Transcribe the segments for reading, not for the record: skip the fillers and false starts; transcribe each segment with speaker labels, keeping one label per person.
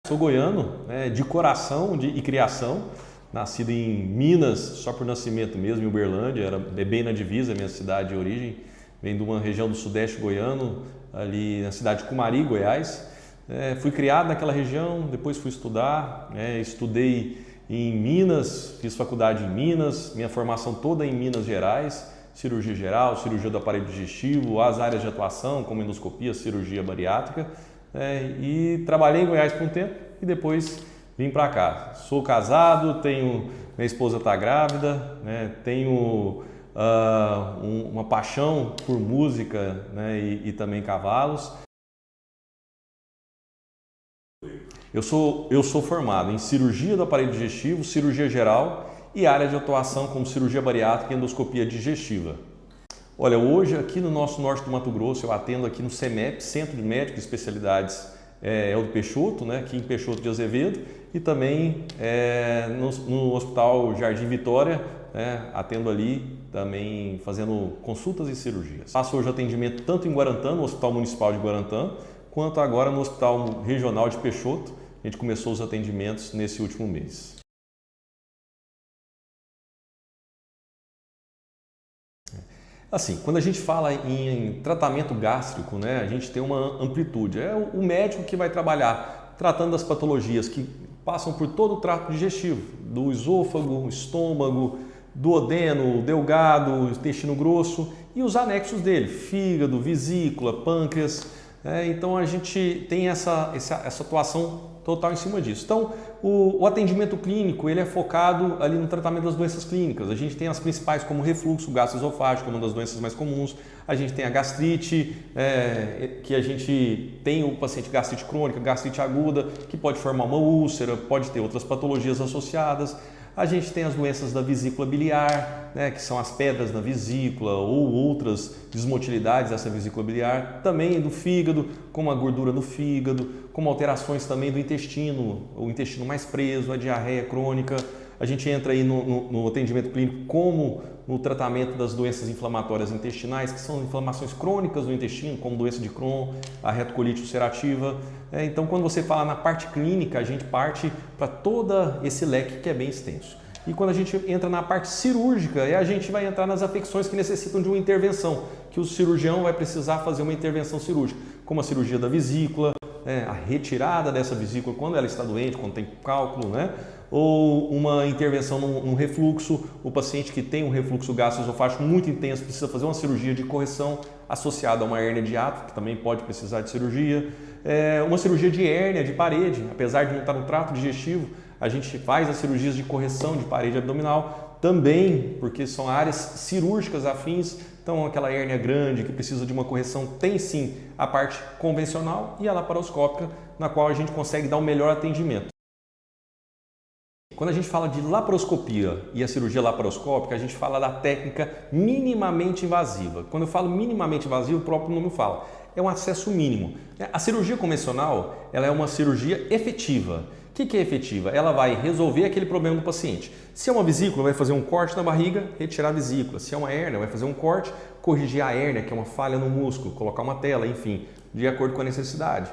Speaker 1: Sou goiano, né, de coração e criação, nascido em Minas, só por nascimento mesmo, em Uberlândia, era bem na divisa, minha cidade de origem, venho de uma região do sudeste goiano, ali na cidade de Cumari, Goiás. Fui criado naquela região, depois fui estudar, estudei em Minas, fiz faculdade em Minas, minha formação toda em Minas Gerais, cirurgia geral, cirurgia do aparelho digestivo, as áreas de atuação, como endoscopia, cirurgia bariátrica. E trabalhei em Goiás por um tempo e depois vim para cá. Sou casado, minha esposa está grávida, tenho uma paixão por música, e também cavalos. Eu sou formado em cirurgia do aparelho digestivo, cirurgia geral e área de atuação como cirurgia bariátrica e endoscopia digestiva. Olha, hoje aqui no nosso norte do Mato Grosso, eu atendo aqui no CEMEP, Centro de Médicos e Especialidades Eldo Peixoto, aqui em Peixoto de Azevedo, e também no Hospital Jardim Vitória, atendo ali também fazendo consultas e cirurgias. Faço hoje atendimento tanto em Guarantã, no Hospital Municipal de Guarantã, quanto agora no Hospital Regional de Peixoto. A gente começou os atendimentos nesse último mês. Assim, quando a gente fala em tratamento gástrico, a gente tem uma amplitude. É o médico que vai trabalhar tratando das patologias que passam por todo o trato digestivo, do esôfago, estômago, duodeno, delgado, intestino grosso e os anexos dele, fígado, vesícula, pâncreas. Então a gente tem essa atuação total em cima disso. Então o atendimento clínico ele é focado ali no tratamento das doenças clínicas. A gente tem as principais como refluxo gastroesofágico, uma das doenças mais comuns. A gente tem a gastrite, que a gente tem o paciente gastrite crônica, gastrite aguda, que pode formar uma úlcera, pode ter outras patologias associadas. A gente tem as doenças da vesícula biliar, que são as pedras na vesícula ou outras desmotilidades dessa vesícula biliar. Também do fígado, como a gordura no fígado, como alterações também do intestino, o intestino mais preso, a diarreia crônica. A gente entra aí no atendimento clínico como no tratamento das doenças inflamatórias intestinais, que são inflamações crônicas do intestino, como doença de Crohn, a retocolite ulcerativa. Então, quando você fala na parte clínica, a gente parte para todo esse leque que é bem extenso. E quando a gente entra na parte cirúrgica, a gente vai entrar nas afecções que necessitam de uma intervenção, que o cirurgião vai precisar fazer uma intervenção cirúrgica, como a cirurgia da vesícula, a retirada dessa vesícula quando ela está doente, quando tem cálculo, ou uma intervenção no refluxo. O paciente que tem um refluxo gastroesofágico muito intenso precisa fazer uma cirurgia de correção associada a uma hérnia de hiato, que também pode precisar de cirurgia. Uma cirurgia de hérnia de parede, apesar de não estar no trato digestivo, a gente faz as cirurgias de correção de parede abdominal também, porque são áreas cirúrgicas afins. Então, aquela hérnia grande que precisa de uma correção tem sim a parte convencional e a laparoscópica, na qual a gente consegue dar o melhor atendimento. Quando a gente fala de laparoscopia e a cirurgia laparoscópica, a gente fala da técnica minimamente invasiva. Quando eu falo minimamente invasivo, o próprio nome fala, é um acesso mínimo. A cirurgia convencional, ela é uma cirurgia efetiva. O que é efetiva? Ela vai resolver aquele problema do paciente. Se é uma vesícula, vai fazer um corte na barriga, retirar a vesícula. Se é uma hérnia, vai fazer um corte, corrigir a hérnia, que é uma falha no músculo, colocar uma tela, enfim, de acordo com a necessidade.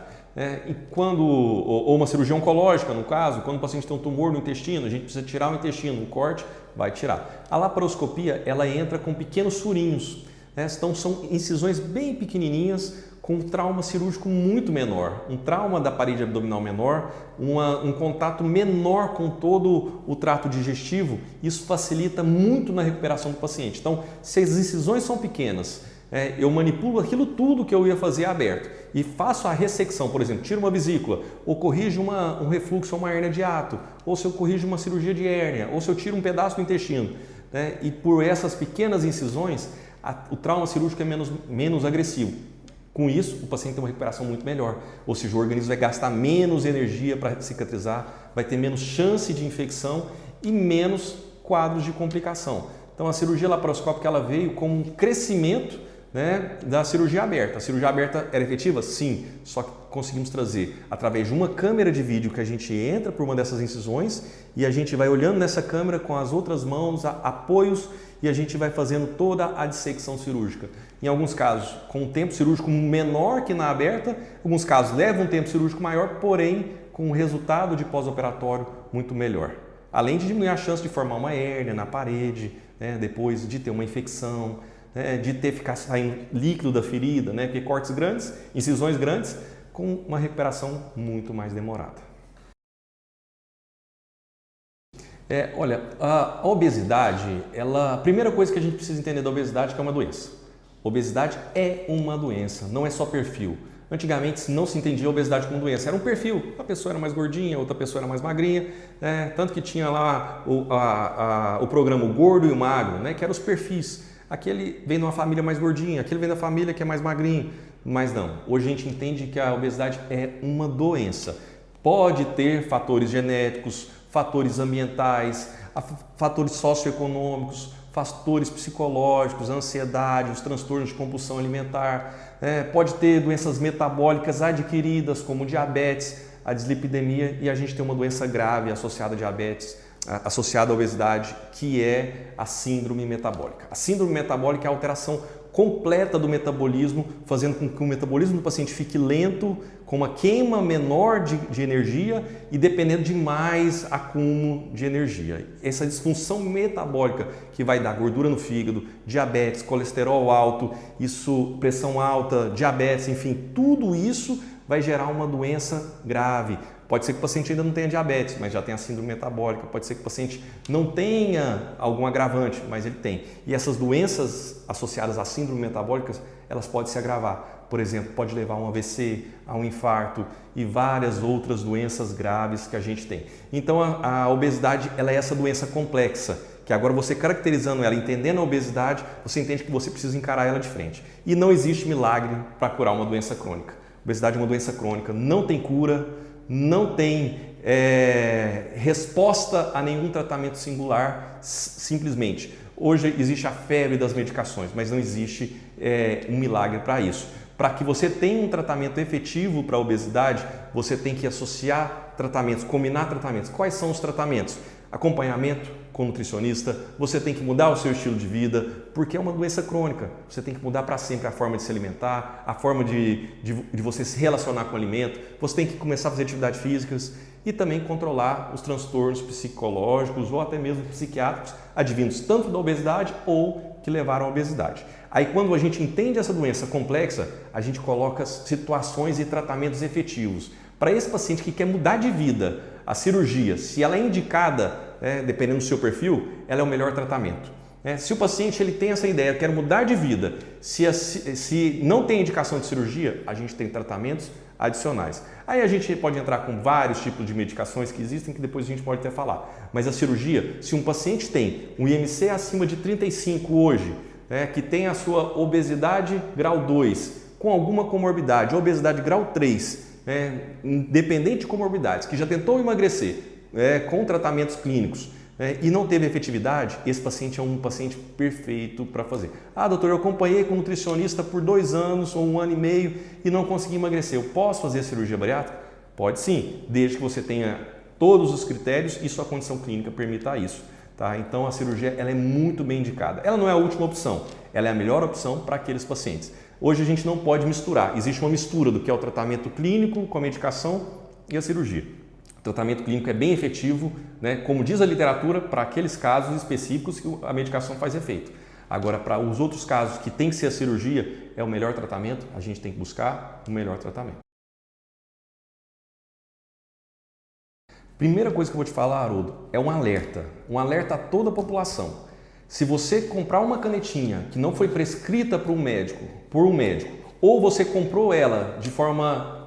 Speaker 1: Ou uma cirurgia oncológica, no caso, quando o paciente tem um tumor no intestino, a gente precisa tirar o intestino, um corte, vai tirar. A laparoscopia, ela entra com pequenos furinhos, então são incisões bem pequenininhas, com um trauma cirúrgico muito menor, um trauma da parede abdominal menor, um contato menor com todo o trato digestivo. Isso facilita muito na recuperação do paciente. Então, se as incisões são pequenas, eu manipulo aquilo tudo que eu ia fazer aberto e faço a ressecção, por exemplo, tiro uma vesícula, ou corrijo um refluxo ou uma hérnia de hiato, ou se eu corrijo uma cirurgia de hérnia, ou se eu tiro um pedaço do intestino, e por essas pequenas incisões, o trauma cirúrgico é menos agressivo. Com isso, o paciente tem uma recuperação muito melhor, ou seja, o organismo vai gastar menos energia para cicatrizar, vai ter menos chance de infecção e menos quadros de complicação. Então, a cirurgia laparoscópica ela veio como um crescimento da cirurgia aberta. A cirurgia aberta era efetiva? Sim, só que conseguimos trazer através de uma câmera de vídeo que a gente entra por uma dessas incisões e a gente vai olhando nessa câmera com as outras mãos, apoios, e a gente vai fazendo toda a dissecção cirúrgica. Em alguns casos, com um tempo cirúrgico menor que na aberta, em alguns casos leva um tempo cirúrgico maior, porém com um resultado de pós-operatório muito melhor. Além de diminuir a chance de formar uma hérnia na parede, né, depois de ter uma infecção, né, de ficar saindo líquido da ferida, né, porque cortes grandes, incisões grandes, com uma recuperação muito mais demorada. Olha, a obesidade, a primeira coisa que a gente precisa entender da obesidade é que é uma doença. Obesidade é uma doença, não é só perfil. Antigamente não se entendia a obesidade como doença, era um perfil, uma pessoa era mais gordinha, outra pessoa era mais magrinha, né? Tanto que tinha lá o programa o Gordo e o Magro, né? Que eram os perfis. Aquele vem de uma família mais gordinha, aquele vem da família que é mais magrinho, mas não. Hoje a gente entende que a obesidade é uma doença. Pode ter fatores genéticos, fatores ambientais, fatores socioeconômicos, fatores psicológicos, ansiedade, os transtornos de compulsão alimentar, pode ter doenças metabólicas adquiridas como diabetes, a dislipidemia e a gente tem uma doença grave associada a diabetes, associada à obesidade, que é a síndrome metabólica. A síndrome metabólica é a alteração completa do metabolismo, fazendo com que o metabolismo do paciente fique lento, com uma queima menor de energia e dependendo de mais acúmulo de energia. Essa disfunção metabólica que vai dar gordura no fígado, diabetes, colesterol alto, pressão alta, diabetes, enfim, tudo isso vai gerar uma doença grave. Pode ser que o paciente ainda não tenha diabetes, mas já tenha síndrome metabólica. Pode ser que o paciente não tenha algum agravante, mas ele tem. E essas doenças associadas à síndrome metabólica, elas podem se agravar. Por exemplo, pode levar a um AVC, a um infarto e várias outras doenças graves que a gente tem. Então a obesidade ela é essa doença complexa, que agora você caracterizando ela, entendendo a obesidade, você entende que você precisa encarar ela de frente. E não existe milagre para curar uma doença crônica. A obesidade é uma doença crônica, não tem cura, não tem resposta a nenhum tratamento singular, simplesmente. Hoje existe a febre das medicações, mas não existe um milagre para isso. Para que você tenha um tratamento efetivo para a obesidade, você tem que associar tratamentos, combinar tratamentos. Quais são os tratamentos? Acompanhamento com nutricionista, você tem que mudar o seu estilo de vida, porque é uma doença crônica. Você tem que mudar para sempre a forma de se alimentar, a forma de você se relacionar com o alimento, você tem que começar a fazer atividades físicas e também controlar os transtornos psicológicos ou até mesmo psiquiátricos advindos tanto da obesidade ou que levaram à obesidade. Aí quando a gente entende essa doença complexa, a gente coloca situações e tratamentos efetivos. Para esse paciente que quer mudar de vida, a cirurgia, se ela é indicada, dependendo do seu perfil, ela é o melhor tratamento. Se o paciente ele tem essa ideia, quer mudar de vida, se não tem indicação de cirurgia, a gente tem tratamentos adicionais. Aí a gente pode entrar com vários tipos de medicações que existem, que depois a gente pode até falar. Mas a cirurgia, se um paciente tem um IMC acima de 35 hoje, que tem a sua obesidade grau 2, com alguma comorbidade, obesidade grau 3, independente de comorbidades, que já tentou emagrecer com tratamentos clínicos e não teve efetividade, esse paciente é um paciente perfeito para fazer. Ah, doutor, eu acompanhei com um nutricionista por 2 anos ou 1 ano e meio e não consegui emagrecer. Eu posso fazer a cirurgia bariátrica? Pode sim, desde que você tenha todos os critérios e sua condição clínica permita isso. Tá? Então a cirurgia ela é muito bem indicada. Ela não é a última opção, ela é a melhor opção para aqueles pacientes. Hoje a gente não pode misturar, existe uma mistura do que é o tratamento clínico com a medicação e a cirurgia. O tratamento clínico é bem efetivo, como diz a literatura, para aqueles casos específicos que a medicação faz efeito. Agora, para os outros casos que tem que ser a cirurgia, é o melhor tratamento, a gente tem que buscar o melhor tratamento. Primeira coisa que eu vou te falar, Haroldo, é um alerta a toda a população. Se você comprar uma canetinha que não foi prescrita por um médico, ou você comprou ela de forma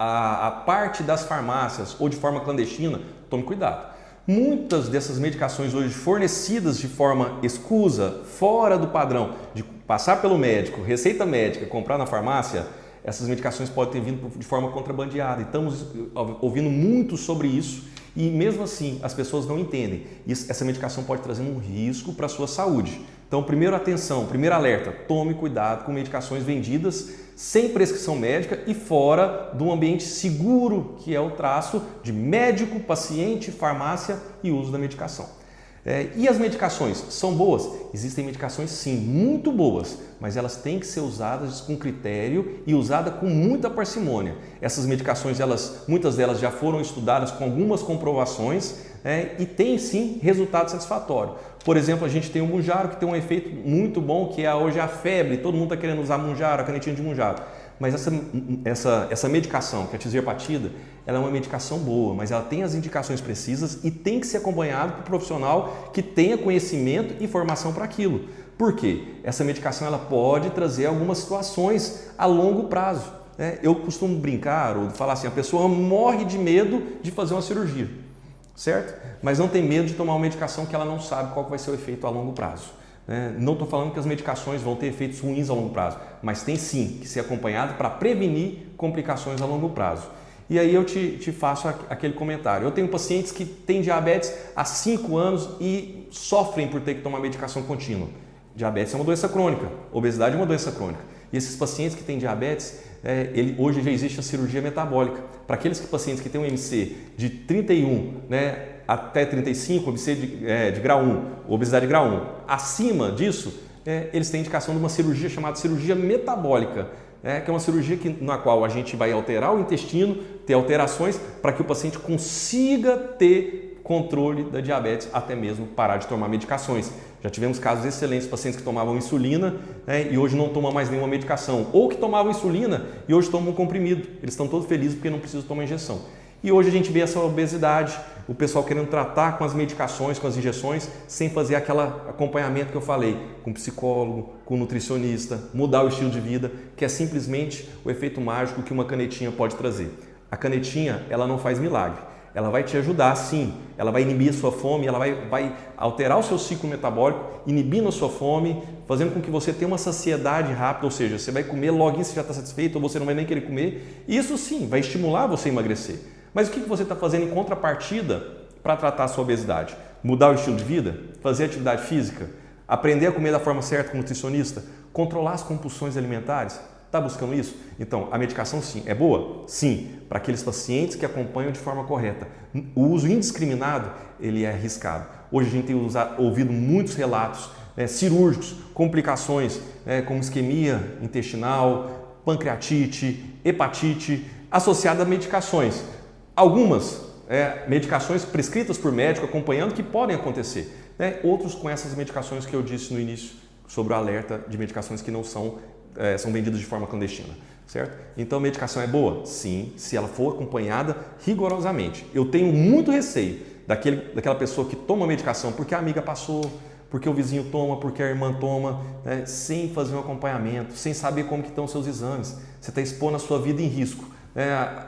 Speaker 1: a parte das farmácias ou de forma clandestina, tome cuidado. Muitas dessas medicações hoje fornecidas de forma escusa, fora do padrão, de passar pelo médico, receita médica, comprar na farmácia, essas medicações podem ter vindo de forma contrabandeada. Estamos ouvindo muito sobre isso e mesmo assim as pessoas não entendem. Essa medicação pode trazer um risco para a sua saúde. Então, primeiro atenção, primeiro alerta, tome cuidado com medicações vendidas sem prescrição médica e fora de um ambiente seguro, que é o traço de médico, paciente, farmácia e uso da medicação. E as medicações são boas? Existem medicações sim, muito boas, mas elas têm que ser usadas com critério e usadas com muita parcimônia. Essas medicações, muitas delas já foram estudadas com algumas comprovações e têm sim resultado satisfatório. Por exemplo, a gente tem o Mounjaro, que tem um efeito muito bom, que é hoje a febre, todo mundo está querendo usar Mounjaro, a canetinha de Mounjaro. Mas essa medicação, que é a tizerpatida, ela é uma medicação boa, mas ela tem as indicações precisas e tem que ser acompanhado por um profissional que tenha conhecimento e formação para aquilo. Por quê? Essa medicação ela pode trazer algumas situações a longo prazo. Eu costumo brincar ou falar assim, a pessoa morre de medo de fazer uma cirurgia, certo? Mas não tem medo de tomar uma medicação que ela não sabe qual vai ser o efeito a longo prazo. Não estou falando que as medicações vão ter efeitos ruins a longo prazo, mas tem sim que ser acompanhado para prevenir complicações a longo prazo. E aí eu te faço aquele comentário. Eu tenho pacientes que têm diabetes há 5 anos e sofrem por ter que tomar medicação contínua. Diabetes é uma doença crônica, obesidade é uma doença crônica. E esses pacientes que têm diabetes, hoje já existe a cirurgia metabólica. Para aqueles pacientes que têm um IMC de 31, até 35, IMC de grau 1, obesidade de grau 1, acima disso, eles têm indicação de uma cirurgia chamada cirurgia metabólica, que é uma cirurgia na qual a gente vai alterar o intestino, ter alterações para que o paciente consiga ter controle da diabetes, até mesmo parar de tomar medicações. Já tivemos casos excelentes de pacientes que tomavam insulina e hoje não tomam mais nenhuma medicação, ou que tomavam insulina e hoje tomam um comprimido. Eles estão todos felizes porque não precisam tomar injeção. E hoje a gente vê essa obesidade, o pessoal querendo tratar com as medicações, com as injeções, sem fazer aquele acompanhamento que eu falei, com psicólogo, com nutricionista, mudar o estilo de vida, que é simplesmente o efeito mágico que uma canetinha pode trazer. A canetinha, ela não faz milagre. Ela vai te ajudar sim, ela vai inibir a sua fome, ela vai alterar o seu ciclo metabólico, inibindo a sua fome, fazendo com que você tenha uma saciedade rápida, ou seja, você vai comer, logo você já está satisfeito ou você não vai nem querer comer. Isso sim, vai estimular você a emagrecer. Mas o que você está fazendo em contrapartida para tratar a sua obesidade? Mudar o estilo de vida? Fazer atividade física? Aprender a comer da forma certa com o nutricionista? Controlar as compulsões alimentares? Está buscando isso? Então, a medicação sim, é boa? Sim, para aqueles pacientes que acompanham de forma correta. O uso indiscriminado, ele é arriscado. Hoje a gente tem ouvido muitos relatos cirúrgicos, complicações como isquemia intestinal, pancreatite, hepatite, associada a medicações. Algumas medicações prescritas por médico acompanhando que podem acontecer. Outros com essas medicações que eu disse no início sobre o alerta de medicações que não são vendidas de forma clandestina, certo? Então a medicação é boa? Sim, se ela for acompanhada rigorosamente. Eu tenho muito receio daquela pessoa que toma medicação porque a amiga passou, porque o vizinho toma, porque a irmã toma, sem fazer um acompanhamento, sem saber como que estão os seus exames. Você está expondo a sua vida em risco.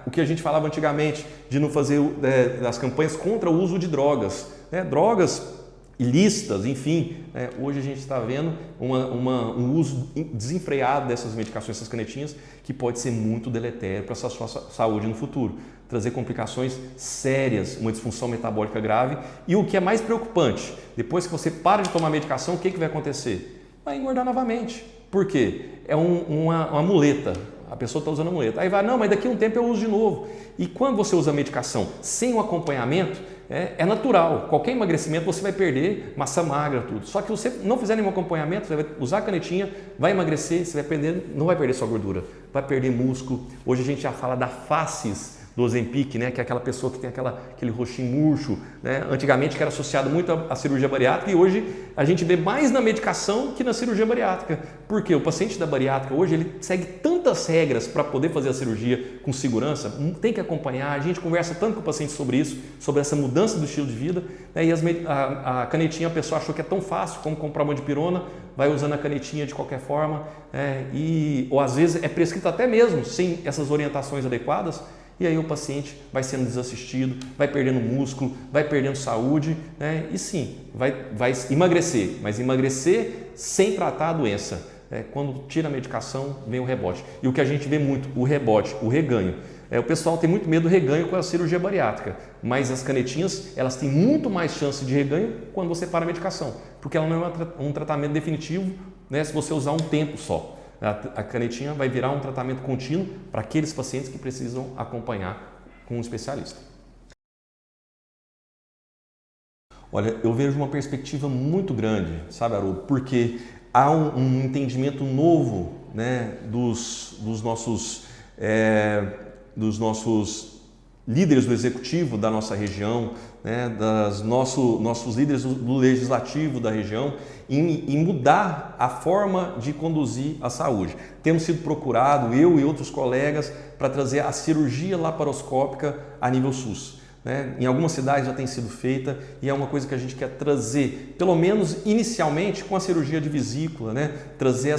Speaker 1: O que a gente falava antigamente de não fazer as campanhas contra o uso de drogas, drogas ilícitas, enfim, hoje a gente está vendo um uso desenfreado dessas medicações, essas canetinhas, que pode ser muito deletério para a sua saúde no futuro, trazer complicações sérias, uma disfunção metabólica grave e o que é mais preocupante, depois que você para de tomar medicação, o que vai acontecer? Vai engordar novamente. Por quê? É uma muleta. A pessoa está usando a muleta. Aí vai, não, mas daqui a um tempo eu uso de novo. E quando você usa a medicação sem o acompanhamento, é natural. Qualquer emagrecimento você vai perder massa magra, tudo. Só que se você não fizer nenhum acompanhamento, você vai usar a canetinha, vai emagrecer, você vai perder, não vai perder sua gordura, vai perder músculo. Hoje a gente já fala da faces do Ozempic, que é aquela pessoa que tem aquele rostinho murcho, antigamente que era associado muito à cirurgia bariátrica e hoje a gente vê mais na medicação que na cirurgia bariátrica. Por quê? O paciente da bariátrica hoje ele segue tantas regras para poder fazer a cirurgia com segurança, tem que acompanhar, a gente conversa tanto com o paciente sobre isso, sobre essa mudança do estilo de vida, e a canetinha a pessoa achou que é tão fácil como comprar uma dipirona, vai usando a canetinha de qualquer forma, ou às vezes é prescrito até mesmo sem essas orientações adequadas. E aí o paciente vai sendo desassistido, vai perdendo músculo, vai perdendo saúde, e sim, vai emagrecer, mas emagrecer sem tratar a doença. Quando tira a medicação, vem o rebote. E o que a gente vê muito, o rebote, o reganho. O pessoal tem muito medo do reganho com a cirurgia bariátrica, mas as canetinhas, elas têm muito mais chance de reganho quando você para a medicação, porque ela não é um tratamento definitivo, se você usar um tempo só. A canetinha vai virar um tratamento contínuo para aqueles pacientes que precisam acompanhar com um especialista. Olha, eu vejo uma perspectiva muito grande, sabe, Haroldo, porque há um entendimento novo, né, dos nossos líderes do executivo da nossa região, né, nossos líderes do legislativo da região, em mudar a forma de conduzir a saúde. Temos sido procurado, eu e outros colegas, para trazer a cirurgia laparoscópica a nível SUS. Né? Em algumas cidades já tem sido feita e é uma coisa que a gente quer trazer, pelo menos inicialmente com a cirurgia de vesícula, né? Trazer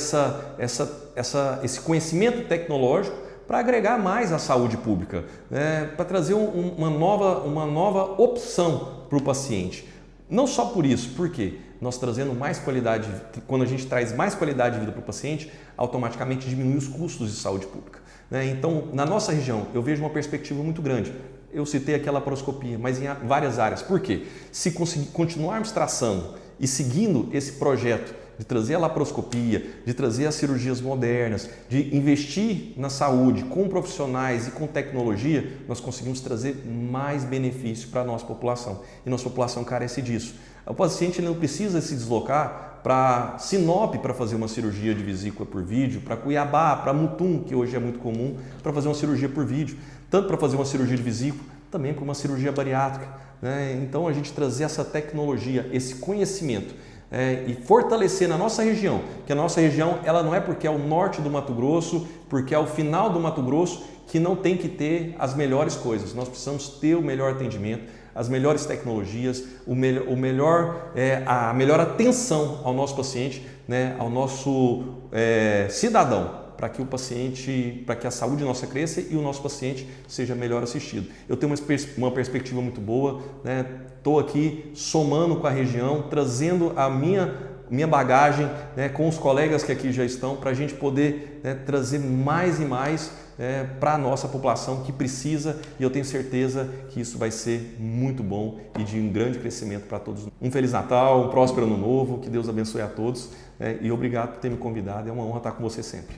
Speaker 1: esse conhecimento tecnológico para agregar mais à saúde pública, né? Para trazer uma nova opção para o paciente. Não só por isso, porque nós trazendo mais qualidade, quando a gente traz mais qualidade de vida para o paciente, automaticamente diminui os custos de saúde pública. Né? Então, na nossa região, eu vejo uma perspectiva muito grande. Eu citei aqui a laparoscopia, mas em várias áreas. Por quê? Se continuarmos traçando e seguindo esse projeto de trazer a laparoscopia, de trazer as cirurgias modernas, de investir na saúde com profissionais e com tecnologia, nós conseguimos trazer mais benefício para a nossa população. E nossa população carece disso. O paciente não precisa se deslocar para Sinop para fazer uma cirurgia de vesícula por vídeo, para Cuiabá, para Mutum, que hoje é muito comum, para fazer uma cirurgia por vídeo. Tanto para fazer uma cirurgia de vesícula, também para uma cirurgia bariátrica. Né? Então a gente trazer essa tecnologia, esse conhecimento e fortalecer na nossa região, que a nossa região ela não é porque é o norte do Mato Grosso, porque é o final do Mato Grosso, que não tem que ter as melhores coisas. Nós precisamos ter o melhor atendimento, as melhores tecnologias, a melhor atenção ao nosso paciente, né? Ao nosso cidadão, para que para que a saúde nossa cresça e o nosso paciente seja melhor assistido. Eu tenho uma perspectiva muito boa, né? Estou aqui somando com a região, trazendo a minha bagagem, né, com os colegas que aqui já estão, para a gente poder, né, trazer mais e mais para a nossa população que precisa, e eu tenho certeza que isso vai ser muito bom e de um grande crescimento para todos. Um Feliz Natal, um próspero Ano Novo, que Deus abençoe a todos, e obrigado por ter me convidado, é uma honra estar com você sempre.